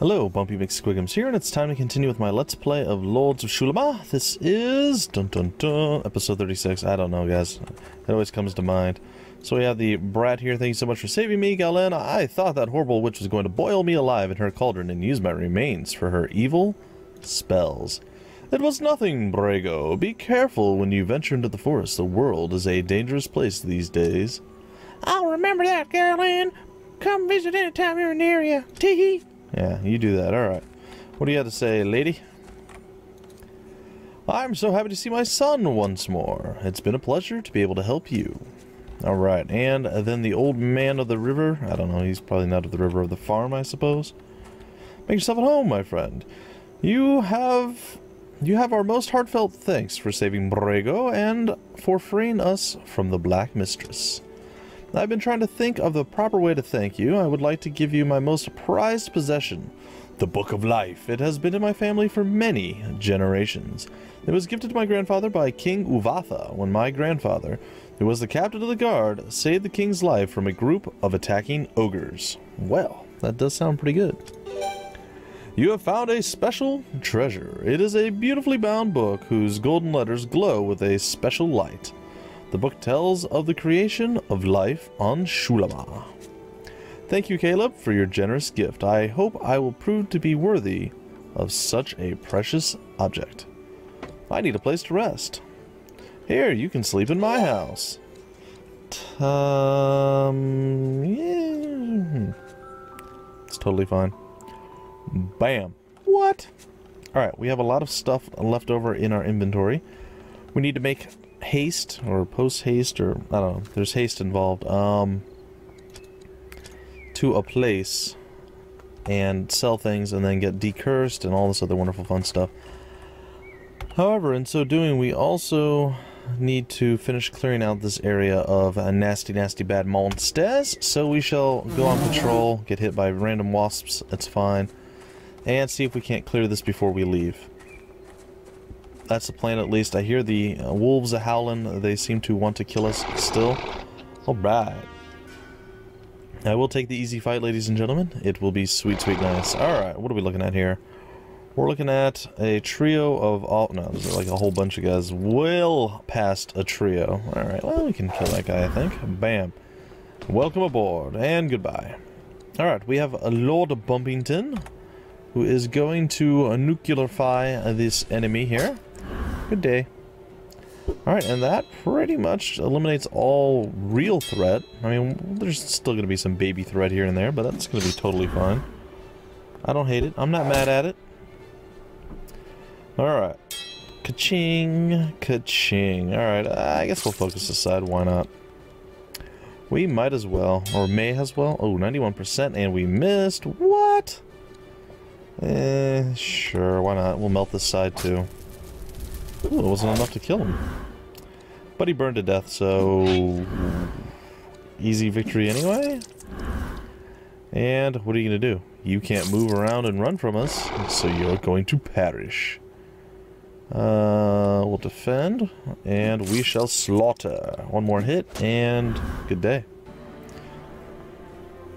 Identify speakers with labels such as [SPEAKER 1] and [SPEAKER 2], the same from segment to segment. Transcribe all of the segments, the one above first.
[SPEAKER 1] Hello, Bumpy McSquigums here, and it's time to continue with my Let's Play of Lords of Xulima. This is... dun dun dun, episode 36. I don't know, guys. It always comes to mind. So we have the brat here. Thank you so much for saving me, Galen. I thought that horrible witch was going to boil me alive in her cauldron and use my remains for her evil spells. It was nothing, Brago. Be careful when you venture into the forest. The world is a dangerous place these days.
[SPEAKER 2] I'll remember that, Galen. Come visit anytime you're near you. Tee-hee.
[SPEAKER 1] Yeah, you do that. Alright. What do you have to say, lady? I'm so happy to see my son once more. It's been a pleasure to be able to help you. Alright, and then the old man of the river. I don't know, he's probably not of the river, of the farm, I suppose. Make yourself at home, my friend. You have our most heartfelt thanks for saving Brago and for freeing us from the Black Mistress. I've been trying to think of the proper way to thank you. I would like to give you my most prized possession, the Book of Life. It has been in my family for many generations. It was gifted to my grandfather by King Uvatha when my grandfather, who was the captain of the guard, saved the king's life from a group of attacking ogres. Well, that does sound pretty good. You have found a special treasure. It is a beautifully bound book whose golden letters glow with a special light. The book tells of the creation of life on Xulima. Thank you, Caleb, for your generous gift. I hope I will prove to be worthy of such a precious object. I need a place to rest. Here, you can sleep in my house. Yeah. It's totally fine. Bam. What? Alright, we have a lot of stuff left over in our inventory. We need to make haste or post haste, or I don't know, there's haste involved, to a place and sell things and then get decursed and all this other wonderful fun stuff. However, in so doing, we also need to finish clearing out this area of nasty bad monsters, so we shall go on patrol, get hit by random wasps, it's fine, and see if we can't clear this before we leave. That's the plan, at least. I hear the wolves howling. They seem to want to kill us still. Alright. I will take the easy fight, ladies and gentlemen. It will be sweet, sweet nice. Alright, what are we looking at here? We're looking at a trio of all... no, there's like a whole bunch of guys. Well past a trio. Alright, well, we can kill that guy, I think. Bam. Welcome aboard, and goodbye. Alright, we have a Lord Bumpington, who is going to nuclearify this enemy here. Good day. Alright, and that pretty much eliminates all real threat. I mean, there's still going to be some baby threat here and there, but that's going to be totally fine. I don't hate it. I'm not mad at it. Alright. Ka-ching, ka-ching. Alright, I guess we'll focus aside. Why not? We might as well. Or may as well. Oh, 91%, and we missed. What? Sure, why not? We'll melt this side too. Ooh, it wasn't enough to kill him. But he burned to death, so... easy victory anyway? And what are you gonna do? You can't move around and run from us, so you're going to perish. We'll defend, and we shall slaughter. One more hit, and good day.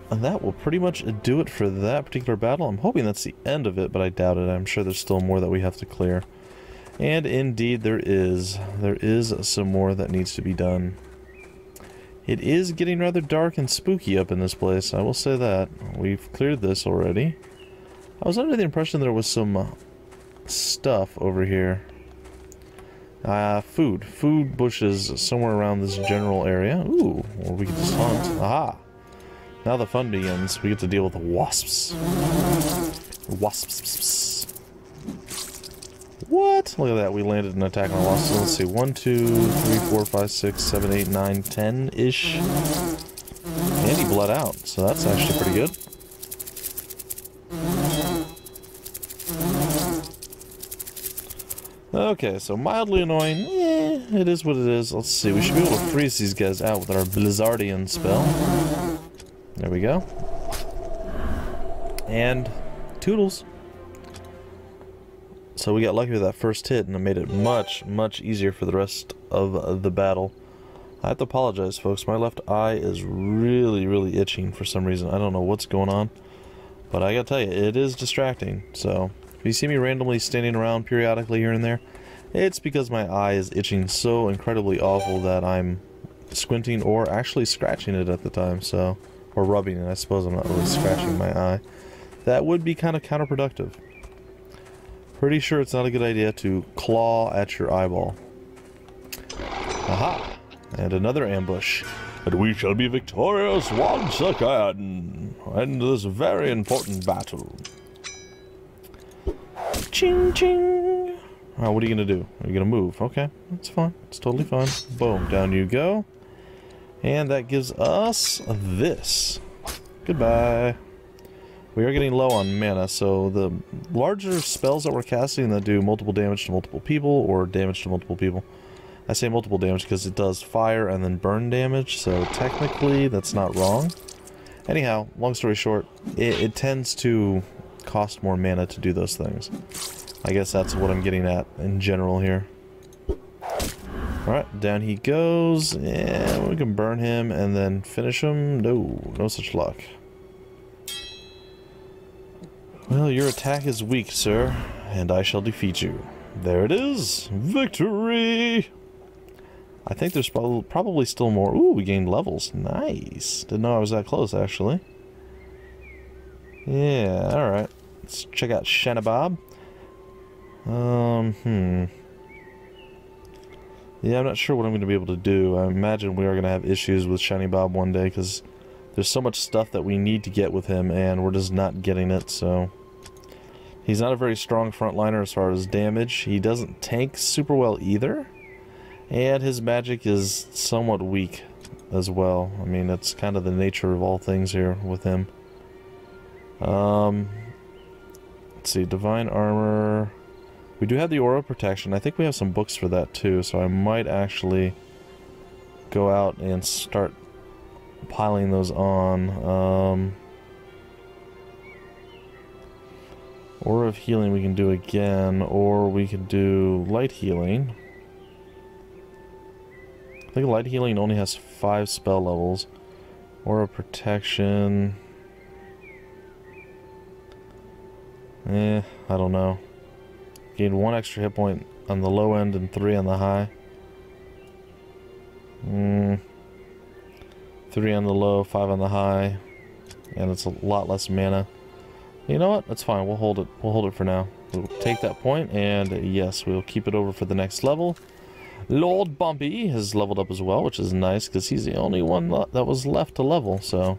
[SPEAKER 1] And that will pretty much do it for that particular battle. I'm hoping that's the end of it, but I doubt it. I'm sure there's still more that we have to clear. And indeed there is. There is some more that needs to be done. It is getting rather dark and spooky up in this place, I will say that. We've cleared this already. I was under the impression there was some stuff over here. Food. Food bushes somewhere around this general area. Ooh, or we can just hunt. Aha! Now the fun begins. We get to deal with the wasps. Wasps. What? Look at that. We landed an attack on a wasp. So let's see. 1, 2, 3, 4, 5, 6, 7, 8, 9, 10-ish. And he bled out. So that's actually pretty good. Okay, so mildly annoying. It is what it is. Let's see. We should be able to freeze these guys out with our Blizzardian spell. There we go. And toodles. So we got lucky with that first hit, and it made it much, much easier for the rest of the battle. I have to apologize, folks. My left eye is really, really itching for some reason. I don't know what's going on. But I gotta tell you, it is distracting. So, if you see me randomly standing around periodically here and there, it's because my eye is itching so incredibly awful that I'm squinting or actually scratching it at the time, so... Or rubbing it, I suppose I'm not really scratching my eye. That would be kind of counterproductive. Pretty sure it's not a good idea to claw at your eyeball. Aha! And another ambush. And we shall be victorious once again in this very important battle. Ching ching! Oh, what are you gonna do? Are you gonna move? Okay, that's fine. It's totally fine. Boom, down you go. And that gives us this. Goodbye. We are getting low on mana, so the larger spells that we're casting that do multiple damage to multiple people, or damage to multiple people. I say multiple damage because it does fire and then burn damage, so technically that's not wrong. Anyhow, long story short, it tends to cost more mana to do those things. I guess that's what I'm getting at in general here. Alright, down he goes, and we can burn him and then finish him. No such luck. Well, your attack is weak, sir, and I shall defeat you. There it is! Victory! I think there's probably still more. Ooh, we gained levels. Nice. Didn't know I was that close, actually. Yeah, alright. Let's check out Shannabob. Yeah, I'm not sure what I'm going to be able to do. I imagine we are going to have issues with Shiny Bob one day, because there's so much stuff that we need to get with him, and we're just not getting it, so... He's not a very strong frontliner as far as damage. He doesn't tank super well either. And his magic is somewhat weak as well. I mean, that's kind of the nature of all things here with him. Let's see, Divine Armor... We do have the Aura Protection. I think we have some books for that too, so I might actually go out and start piling those on. Aura of Healing we can do again, or we could do Light Healing. I think Light Healing only has 5 spell levels. Aura Protection... I don't know. Gain 1 extra hit point on the low end and 3 on the high. 3 on the low, 5 on the high. And it's a lot less mana. You know what? That's fine. We'll hold it. We'll hold it for now. We'll take that point, and yes, we'll keep it over for the next level. Lord Bumpy has leveled up as well, which is nice, because he's the only one that was left to level, so...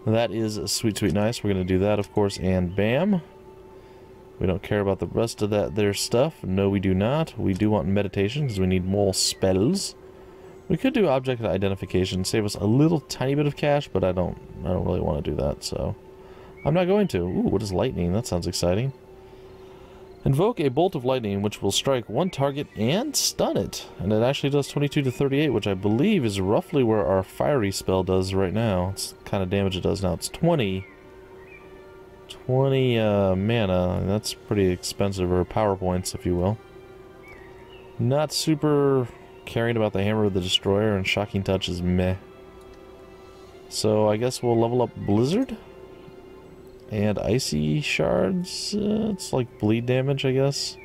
[SPEAKER 1] That is sweet, sweet nice. We're going to do that, of course, and bam. We don't care about the rest of that there stuff. No, we do not. We do want meditation, because we need more spells. We could do object identification, save us a little tiny bit of cash, but I don't really want to do that, so... I'm not going to. Ooh, what is lightning? That sounds exciting. Invoke a bolt of lightning, which will strike one target and stun it. And it actually does 22 to 38, which I believe is roughly where our fiery spell does right now. It's the kind of damage it does now. It's 20 mana. That's pretty expensive, or power points, if you will. Not super caring about the Hammer of the Destroyer, and Shocking Touch is meh. So I guess we'll level up Blizzard. And Icy Shards, it's like bleed damage, I guess.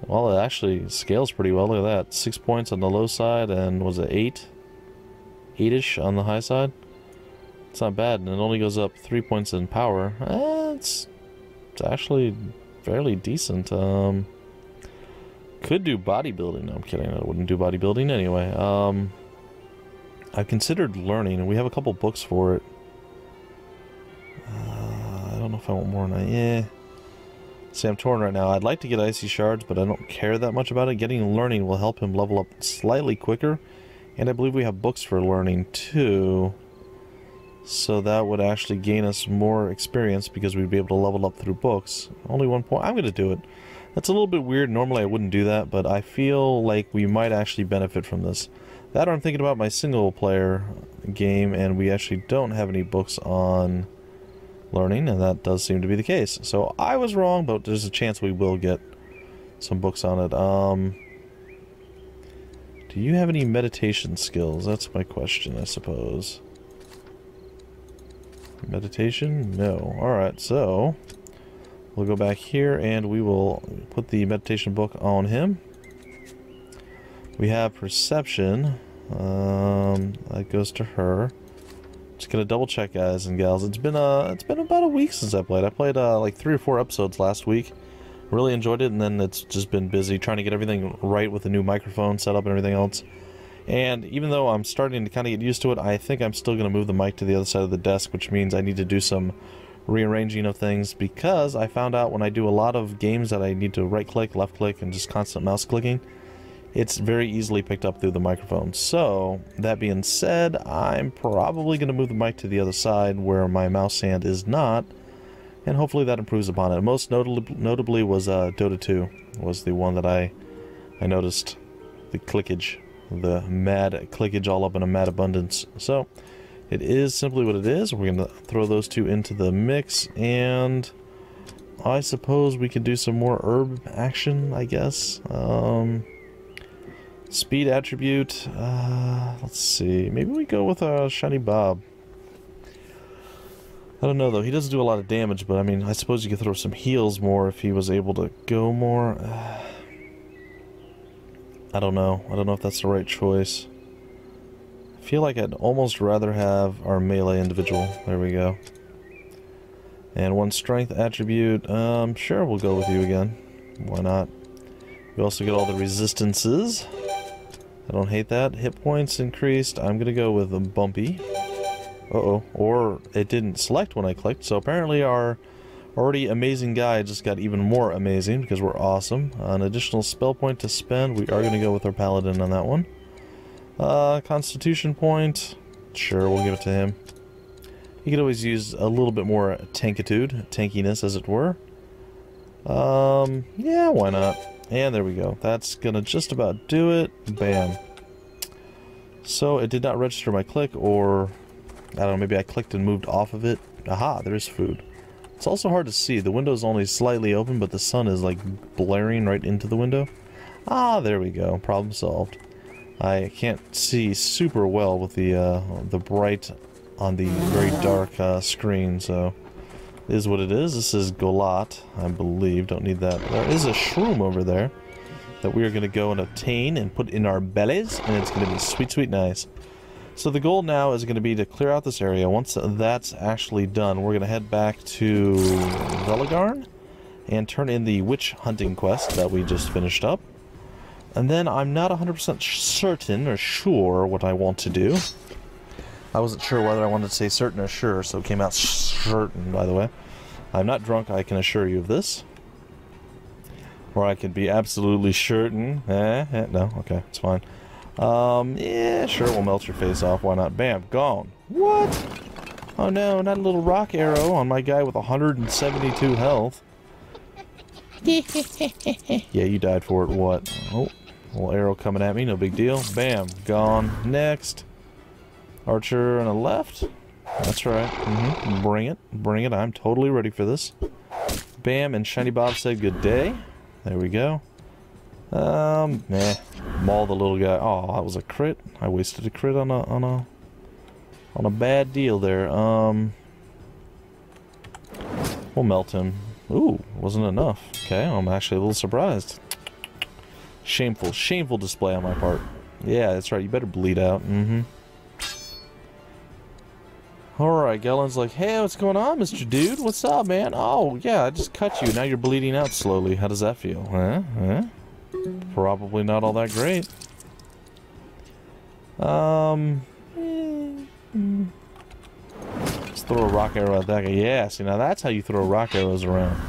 [SPEAKER 1] Well, it actually scales pretty well. Look at that. 6 points on the low side, and was it 8? 8-ish on the high side? It's not bad, and it only goes up 3 points in power. It's actually fairly decent. Could do bodybuilding. No, I'm kidding. I wouldn't do bodybuilding anyway. I've considered learning, and we have a couple books for it. I don't know if I want more than that. Yeah. See, I'm torn right now. I'd like to get Icy Shards, but I don't care that much about it. Getting learning will help him level up slightly quicker. And I believe we have books for learning, too. So that would actually gain us more experience, because we'd be able to level up through books. Only 1 point. I'm going to do it. That's a little bit weird. Normally I wouldn't do that, but I feel like we might actually benefit from this. That, or I'm thinking about my single-player game, and we actually don't have any books on... learning, and that does seem to be the case. So I was wrong, but there's a chance we will get some books on it. Do you have any meditation skills? That's my question, I suppose. Meditation? No. Alright, so we'll go back here and we will put the meditation book on him. We have perception. That goes to her. Just gonna double check, guys and gals. It's been about a week since I played. I played like 3 or 4 episodes last week. Really enjoyed it, and then it's just been busy trying to get everything right with the new microphone setup and everything else. And even though I'm starting to kind of get used to it, I think I'm still gonna move the mic to the other side of the desk, which means I need to do some rearranging of things, because I found out when I do a lot of games that I need to right click, left click, and just constant mouse clicking, it's very easily picked up through the microphone. So that being said, I'm probably going to move the mic to the other side where my mouse hand is not, and hopefully that improves upon it. Most notably was Dota 2 was the one that I noticed the clickage, the mad clickage all up in a mad abundance. So it is simply what it is. We're going to throw those two into the mix, and I suppose we could do some more herb action, I guess. Speed attribute, let's see, maybe we go with a Shiny Bob. I don't know though, he doesn't do a lot of damage, but I mean, I suppose you could throw some heals more if he was able to go more. I don't know if that's the right choice. I feel like I'd almost rather have our melee individual. There we go. And 1 strength attribute, sure, we'll go with you again. Why not? We also get all the resistances. I don't hate that. Hit points increased. I'm gonna go with a Bumpy. Uh-oh. Or it didn't select when I clicked, so apparently our already amazing guy just got even more amazing because we're awesome. An additional spell point to spend. We are gonna go with our Paladin on that one. Constitution point. Sure, we'll give it to him. He could always use a little bit more tankiness, as it were. Yeah, why not? And there we go. That's gonna just about do it. Bam. So it did not register my click, or I don't know, maybe I clicked and moved off of it. Aha, there's food. It's also hard to see. The window's only slightly open, but the sun is like blaring right into the window. Ah, there we go. Problem solved. I can't see super well with the bright on the very dark screen, so is what it is. This is Golat, I believe. Don't need that. There is a shroom over there that we are going to go and obtain and put in our bellies, and it's going to be sweet, sweet nice. So the goal now is going to be to clear out this area. Once that's actually done, we're going to head back to Velagarn and turn in the witch hunting quest that we just finished up. And then I'm not 100% certain or sure what I want to do. I wasn't sure whether I wanted to say certain or sure, so it came out certain, by the way. I'm not drunk, I can assure you of this. Or I could be absolutely certain. No, okay, it's fine. Yeah, sure, we'll melt your face off, why not? Bam, gone. What? Oh no, not a little rock arrow on my guy with 172 health. Yeah, you died for it, what? Oh, little arrow coming at me, no big deal. Bam, gone. Next. Archer on the left. That's right. Bring it. Bring it. I'm totally ready for this. Bam, and Shiny Bob said good day. There we go. Maul the little guy. Oh, that was a crit. I wasted a crit on a bad deal there. We'll melt him. Ooh, wasn't enough. Okay, I'm actually a little surprised. Shameful, shameful display on my part. Yeah, that's right. You better bleed out. Alright, Gellen's like, hey, what's going on, Mr. Dude? What's up, man? Oh, yeah, I just cut you. Now you're bleeding out slowly. How does that feel? Huh? Probably not all that great. Let's throw a rock arrow at that guy. Yeah, see, now that's how you throw rock arrows around. I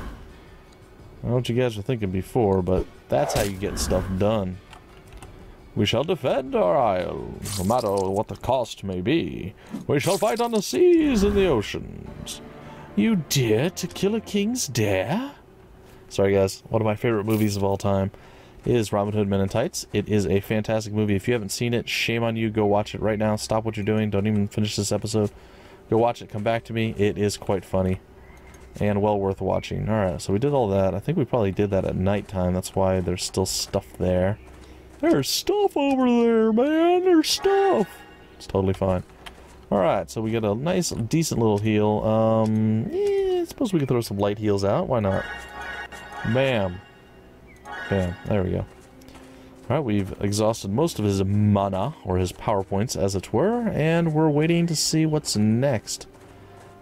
[SPEAKER 1] don't know what you guys were thinking before, but that's how you get stuff done. We shall defend our isle, no matter what the cost may be. We shall fight on the seas and the oceans. You dare to kill a king's dare? Sorry guys, one of my favorite movies of all time is Robin Hood Men in Tights. It is a fantastic movie. If you haven't seen it, shame on you. Go watch it right now. Stop what you're doing. Don't even finish this episode. Go watch it. Come back to me. It is quite funny and well worth watching. Alright, so we did all that. I think we probably did that at nighttime. That's why there's still stuff there. There's stuff over there, man. There's stuff. It's totally fine. Alright, so we got a nice, decent little heal. I suppose we could throw some light heals out. Why not? Bam. Bam. There we go. Alright, we've exhausted most of his mana, or his power points, as it were, and we're waiting to see what's next.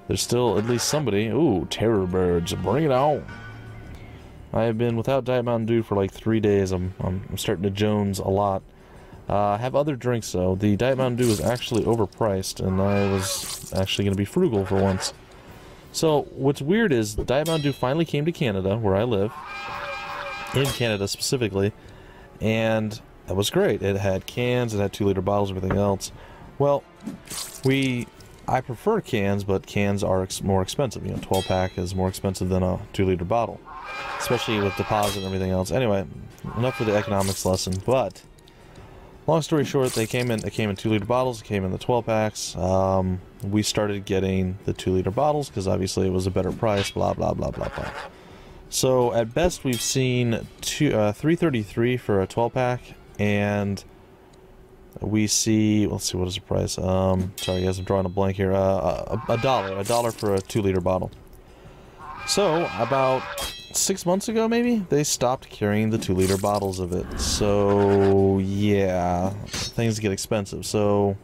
[SPEAKER 1] There's still at least somebody. Ooh, terror birds. Bring it on. I have been without Diet Mountain Dew for like 3 days. I'm starting to Jones a lot. I have other drinks though. The Diet Mountain Dew is actually overpriced, and I was actually going to be frugal for once. So, what's weird is Diet Mountain Dew finally came to Canada, where I live. In Canada specifically. And that was great. It had cans, it had 2-liter bottles, everything else. Well, I prefer cans, but cans are more expensive. You know, 12-pack is more expensive than a 2-liter bottle. Especially with deposit and everything else. Anyway, enough for the economics lesson, but long story short, it came in 2-liter bottles, it came in the 12-packs. We started getting the 2-liter bottles because obviously it was a better price, blah, blah, blah, blah, blah. So at best we've seen $3.33 for a 12-pack, and we see, let's see, what is the price? Sorry guys, I'm drawing a blank here. $1 for a 2-liter bottle. So about 6 months ago, maybe, they stopped carrying the 2-liter bottles of it. So yeah, things get expensive. So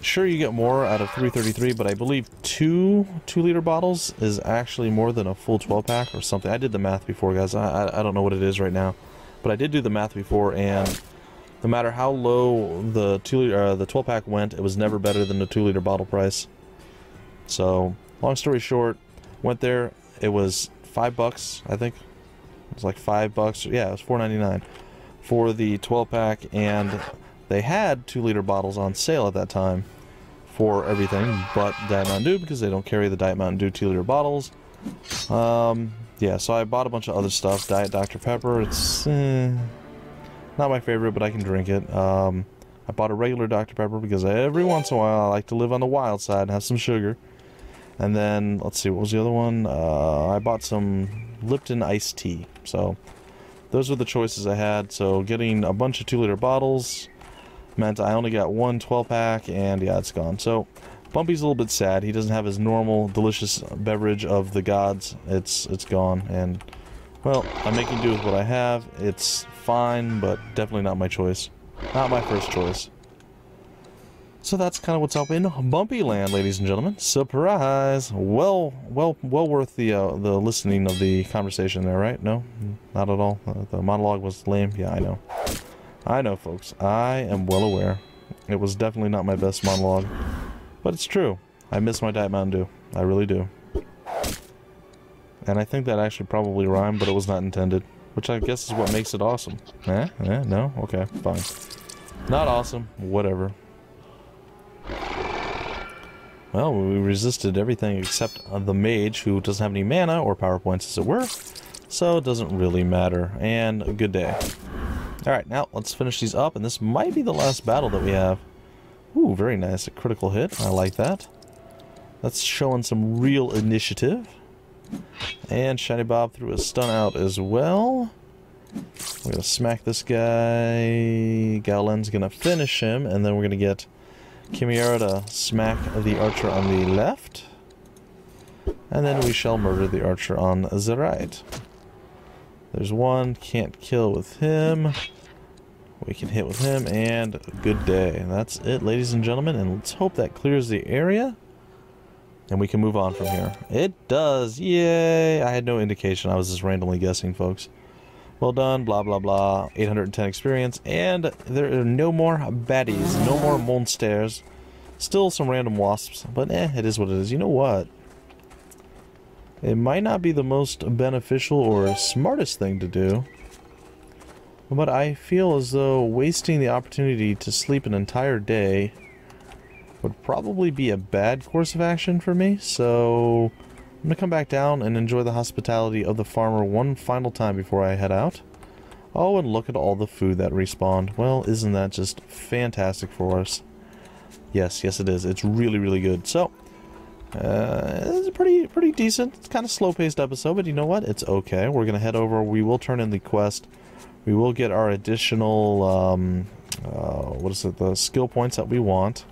[SPEAKER 1] sure, you get more out of $3.33, but I believe 2-liter bottles is actually more than a full 12-pack or something. I did the math before, guys. I don't know what it is right now, but I did do the math before, and no matter how low the 12-pack went, it was never better than the 2-liter bottle price. So long story short, went there. It was $5, I think. It was like $5. Yeah, it was $4.99 for the 12-pack, and they had 2-liter bottles on sale at that time for everything but Diet Mountain Dew, because they don't carry the Diet Mountain Dew 2-liter bottles. Yeah, so I bought a bunch of other stuff. Diet Dr. Pepper, it's not my favorite, but I can drink it. I bought a regular Dr. Pepper because every once in a while I like to live on the wild side and have some sugar. And then, let's see, what was the other one? I bought some Lipton iced tea. So those were the choices I had. So getting a bunch of 2-liter bottles meant I only got one 12-pack, and yeah, it's gone. So Bumpy's a little bit sad. He doesn't have his normal delicious beverage of the gods. It's gone, and well, I'm making do with what I have. It's fine, but definitely not my choice. Not my first choice. So that's kind of what's up in Bumpy Land, ladies and gentlemen. Surprise! Well worth the listening of the conversation there, right? No, not at all. The monologue was lame. Yeah, I know. I know, folks. I am well aware. It was definitely not my best monologue, but it's true. I miss my Diet Mountain Dew. I really do. And I think that actually probably rhymed, but it was not intended, which I guess is what makes it awesome. No? Okay, fine. Not awesome. Whatever. Well, we resisted everything except the mage, who doesn't have any mana or power points, as it were, so it doesn't really matter. And a good day. Alright, now let's finish these up, and this might be the last battle that we have. Ooh, very nice. A critical hit. I like that. That's showing some real initiative. And Shiny Bob threw a stun out as well. We're gonna smack this guy. Gowlen's gonna finish him, and then we're gonna get Chimera to smack the archer on the left, and then we shall murder the archer on the right. There's one, can't kill with him. We can hit with him, and good day. That's it, ladies and gentlemen, and let's hope that clears the area, and we can move on from here. It does, yay! I had no indication, I was just randomly guessing, folks. Well done, blah blah blah, 810 experience, and there are no more baddies, no more monsters. Still some random wasps, but it is what it is. You know what? It might not be the most beneficial or smartest thing to do, but I feel as though wasting the opportunity to sleep an entire day would probably be a bad course of action for me, so I'm going to come back down and enjoy the hospitality of the farmer one final time before I head out. Oh, and look at all the food that respawned. Well, isn't that just fantastic for us? Yes, yes it is. It's really, really good. So, it's a pretty decent, it's kind of slow-paced episode, but you know what? It's okay. We're going to head over. We will turn in the quest. We will get our additional, what is it, the skill points that we want.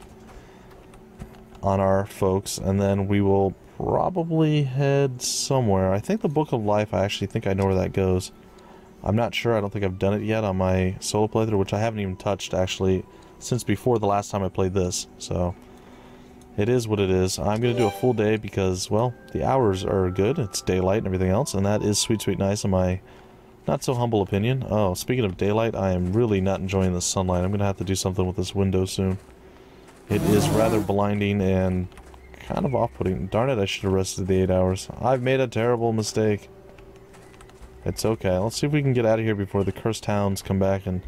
[SPEAKER 1] on our folks, and then we will probably head somewhere. I think the Book of Life, I actually think I know where that goes. I'm not sure. I don't think I've done it yet on my solo playthrough, which I haven't even touched, actually, since before the last time I played this. So, it is what it is. I'm going to do a full day because, well, the hours are good. It's daylight and everything else, and that is sweet, sweet nice in my not-so-humble opinion. Oh, speaking of daylight, I am really not enjoying the sunlight. I'm going to have to do something with this window soon. It is rather blinding and kind of off-putting. Darn it, I should have rested the 8 hours. I've made a terrible mistake. It's okay. Let's see if we can get out of here before the cursed hounds come back and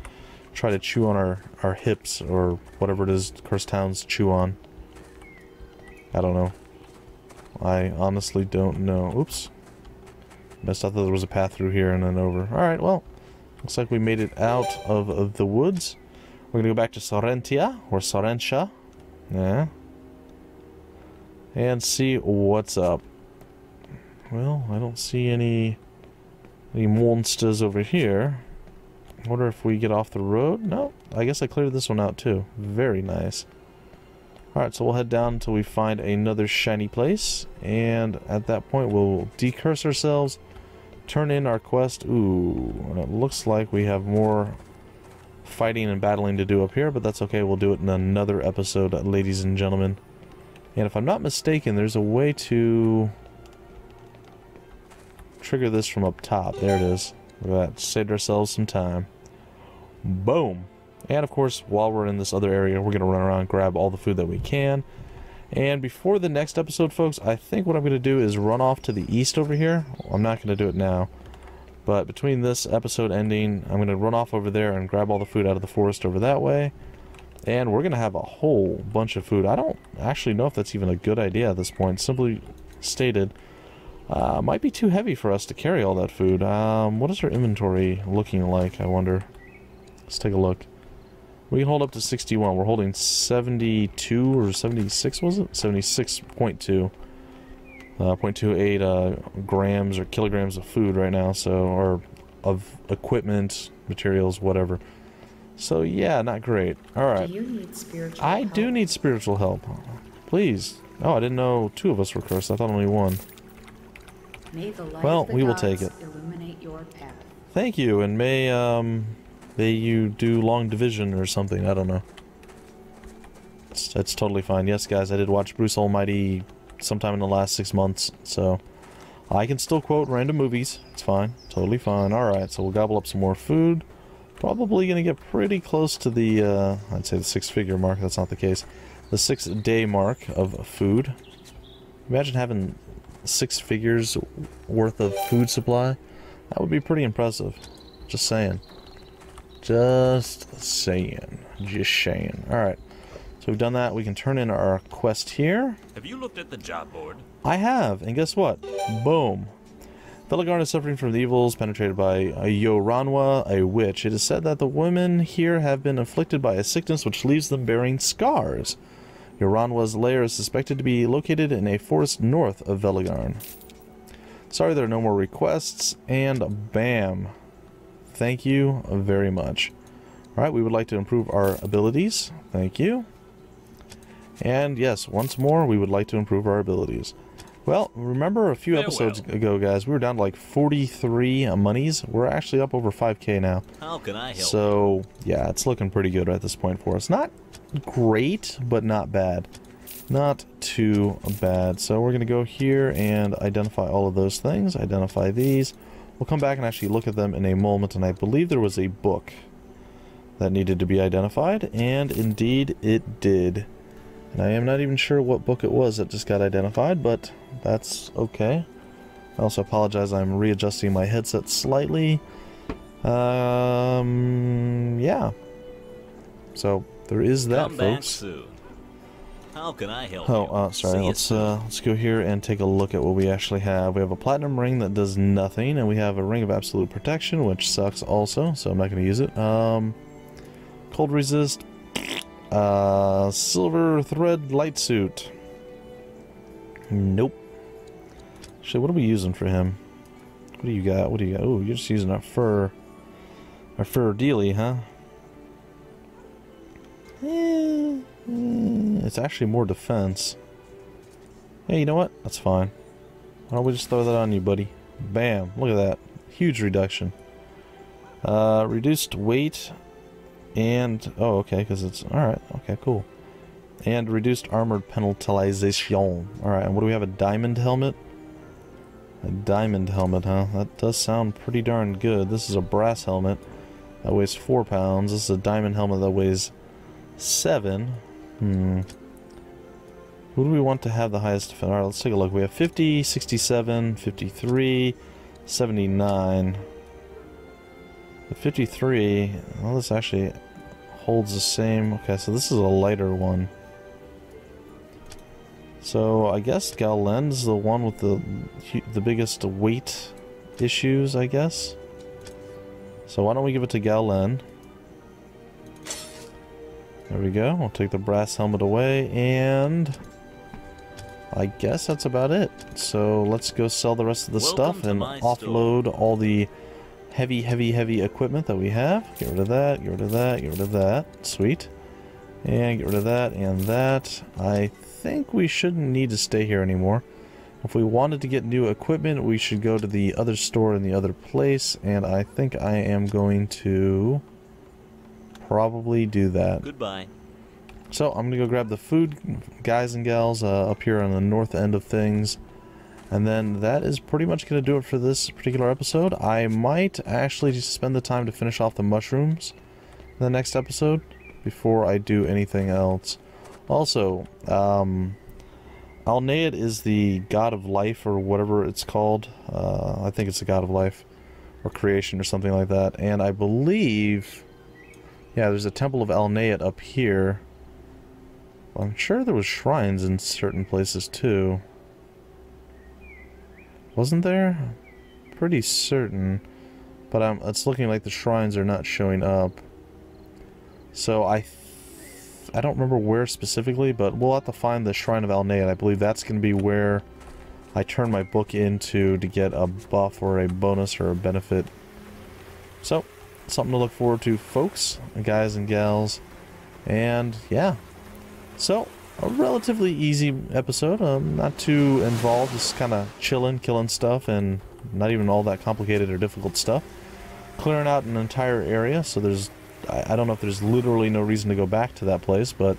[SPEAKER 1] try to chew on our hips, or whatever it is cursed hounds chew on. I don't know. I honestly don't know. Oops. Messed up that there was a path through here and then over. Alright, well, looks like we made it out of the woods. We're gonna go back to Sorentia, or Sorentia. Yeah. And see what's up. Well, I don't see any monsters over here. I wonder if we get off the road? No, I guess I cleared this one out too. Very nice. Alright, so we'll head down until we find another shiny place, and at that point we'll decurse ourselves, turn in our quest. Ooh, and it looks like we have more fighting and battling to do up here, but that's okay. We'll do it in another episode, ladies and gentlemen. And if I'm not mistaken, there's a way to trigger this from up top. There it is. That saved ourselves some time. Boom. And of course, while we're in this other area, we're going to run around and grab all the food that we can. And before the next episode, folks, I think what I'm going to do is run off to the east over here. I'm not going to do it now. But between this episode ending, I'm going to run off over there and grab all the food out of the forest over that way. And we're going to have a whole bunch of food. I don't actually know if that's even a good idea at this point. Simply stated, might be too heavy for us to carry all that food. What is our inventory looking like, I wonder? Let's take a look. We can hold up to 61. We're holding 72 or 76, was it? 76.2. 0.28 grams or kilograms of food right now, so, or of equipment, materials, whatever. So yeah, not great. Alright.
[SPEAKER 3] Do you need spiritual
[SPEAKER 1] I
[SPEAKER 3] help?
[SPEAKER 1] do need spiritual help. Please. Oh, I didn't know 2 of us were cursed. I thought only 1.
[SPEAKER 3] May the light
[SPEAKER 1] Well,
[SPEAKER 3] of the
[SPEAKER 1] we will
[SPEAKER 3] gods
[SPEAKER 1] take it.
[SPEAKER 3] illuminate your path.
[SPEAKER 1] Thank you, and may you do long division or something. I don't know. It's totally fine. Yes, guys, I did watch Bruce Almighty sometime in the last 6 months, so I can still quote random movies. It's fine. Totally fine. Alright, so we'll gobble up some more food. Probably gonna get pretty close to the, I'd say the 6-figure mark. That's not the case. The 6-day mark of food. Imagine having 6 figures worth of food supply. That would be pretty impressive. Just saying. Just saying. Just saying. Alright. So we've done that. We can turn in our quest here.
[SPEAKER 4] Have you looked at the job board?
[SPEAKER 1] I have. And guess what? Boom. Velagarn is suffering from the evils penetrated by a Yoranwa, a witch. It is said that the women here have been afflicted by a sickness which leaves them bearing scars. Yoranwa's lair is suspected to be located in a forest north of Velagarn. Sorry, there are no more requests. And bam. Thank you very much. Alright, we would like to improve our abilities. Thank you. And yes, once more, we would like to improve our abilities. Well, remember a few episodes ago, guys, we were down to like 43 monies. We're actually up over 5k now.
[SPEAKER 4] How can I help?
[SPEAKER 1] So, yeah, it's looking pretty good at this point for us. Not great, but not bad. Not too bad. So we're going to go here and identify all of those things. Identify these. We'll come back and actually look at them in a moment, and I believe there was a book that needed to be identified, and indeed it did. And I am not even sure what book it was that just got identified, but that's okay. I also apologize, I'm readjusting my headset slightly. Yeah. So, there is that,
[SPEAKER 4] Come back
[SPEAKER 1] folks.
[SPEAKER 4] soon. How can I help
[SPEAKER 1] Oh, sorry. Let's go here and take a look at what we actually have. We have a platinum ring that does nothing, and we have a ring of absolute protection, which sucks also, so I'm not going to use it. Cold resist. Silver thread light suit. Nope. Actually, what are we using for him? What do you got? What do you got? Oh, you're just using our fur dealy, huh? It's actually more defense. Hey, you know what? That's fine. Why don't we just throw that on you, buddy? Bam. Look at that. Huge reduction. Reduced weight and... Oh, okay, because it's... Alright, okay, cool. And reduced armored penalization. Alright, and what do we have? A diamond helmet? A diamond helmet, huh? That does sound pretty darn good. This is a brass helmet that weighs 4 pounds. This is a diamond helmet that weighs 7. Who do we want to have the highest defense? Alright, let's take a look. We have 50, 67, 53, 79. The 53, well, this actually holds the same. Okay, so this is a lighter one. So I guess Galen's the one with the biggest weight issues, I guess. So why don't we give it to Galen? There we go. We'll take the brass helmet away, and I guess that's about it. So let's go sell the rest of the stuff and offload all the heavy equipment that we have. Get rid of that, get rid of that, get rid of that. Sweet. And get rid of that and that. I think we shouldn't need to stay here anymore. If we wanted to get new equipment, we should go to the other store in the other place, and I think I am going to probably do that.
[SPEAKER 4] Goodbye.
[SPEAKER 1] So I'm gonna go grab the food, guys and gals, up here on the north end of things. And then that is pretty much going to do it for this particular episode. I might actually just spend the time to finish off the mushrooms in the next episode before I do anything else. Also, Alnead is the god of life, or whatever it's called. I think it's the god of life or creation or something like that. And I believe, yeah, there's a temple of Alnead up here. I'm sure there was shrines in certain places too. Wasn't there? Pretty certain. But it's looking like the shrines are not showing up. So I don't remember where specifically, but we'll have to find the Shrine of Alnead. I believe that's going to be where I turn my book into to get a buff or a bonus or a benefit. So, something to look forward to, folks, guys and gals. And, yeah. So, a relatively easy episode, not too involved, just kind of chilling, killing stuff, and not even all that complicated or difficult stuff. Clearing out an entire area, so there's, I don't know if there's literally no reason to go back to that place, but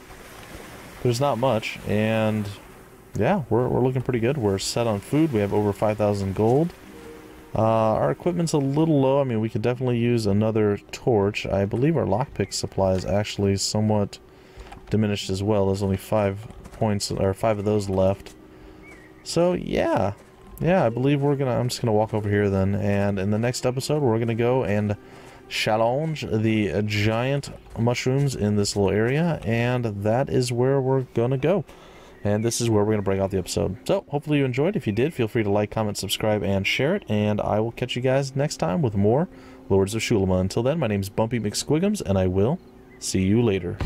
[SPEAKER 1] there's not much, and yeah, we're looking pretty good. We're set on food, we have over 5,000 gold. Our equipment's a little low. I mean, we could definitely use another torch. I believe our lockpick supply is actually somewhat diminished as well. There's only 5 points, or 5 of those left. So yeah, I believe I'm just gonna walk over here then, and in the next episode we're gonna go and challenge the giant mushrooms in this little area, and that is where we're gonna go. And this is where we're gonna break out the episode. So hopefully you enjoyed. If you did, feel free to like, comment, subscribe, and share it, and I will catch you guys next time with more Lords of Xulima. Until then, my name's Bumpy McSquigums, and I will see you later.